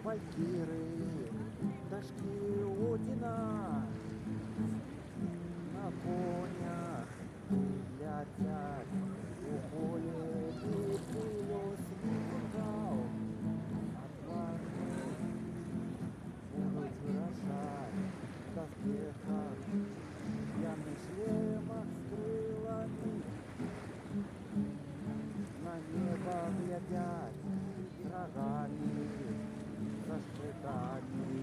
валькири, пташки Одіна, на конях летять у полі під світал, отважні будуть вирушати в доспехах, в п'яних шлемах з крилами. На небо глядят рогами, со шпритами,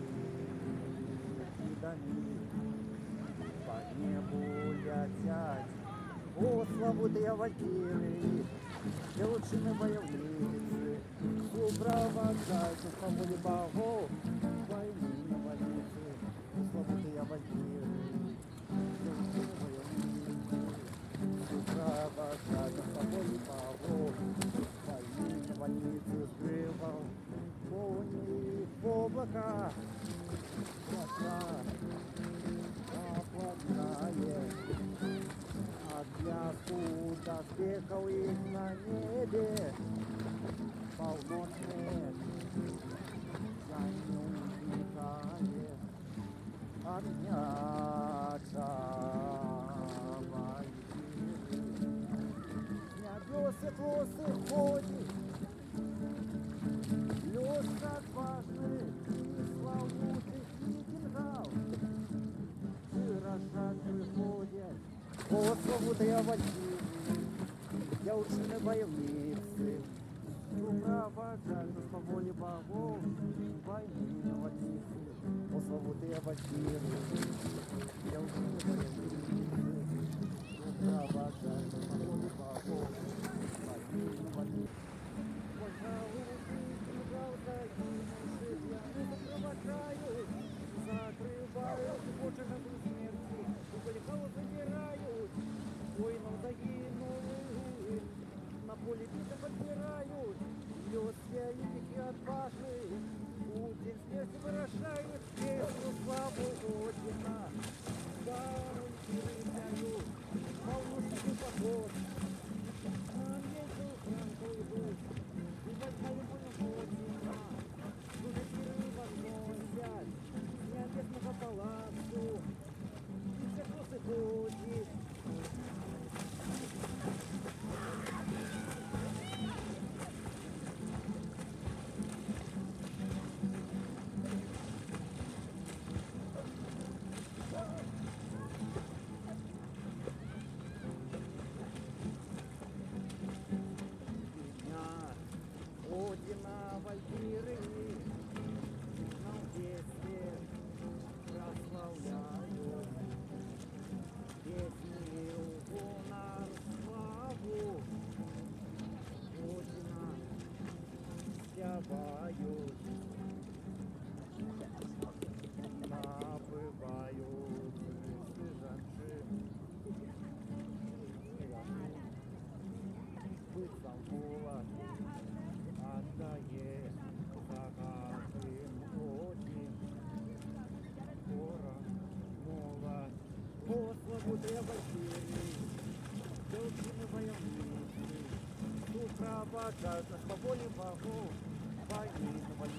кидами. По небу летят о, славутые валькирии, лучшие боевницы, сопровождаются по воле богов, войны на больнице, славутые валькирии, лучшие боевницы, сопровождаются по воле богов, войны на больнице, скрывал полный в облака, глаза оплотная. Отвязку доспехов их на небе полно свет, за ним уникает огнятся валькирии. Небесы косы ходит, лёс отважный и славутых викингов, вырожать выходят. О, славутые валькирии, девушки боевницы, сопровождаются по воле богов, войны на вальницы. О, славутые валькирии, девушки боевницы, сопровождаются по воле богов, войны на вальницы. Закрывают почерк смерти, угольков забирают, воинов загинули, на поле битвы подбирают, лед великих и отважных, Путин смерти выражает, песню славу Одина, даруйте рыцарю, волнуйте поход, на место храм идут, и большая боль Одина, дуже пиры возносят, небесного палацу, и все косы ходит. Одина валькирии нам везде прославляют, песни угона славу Одина спевают, напывают свежанши, быцам вола отдає загадим Один, скоро мова, о, славутые валькирии, девчины воевницы, сопровождаются по воле богов, войны на войны.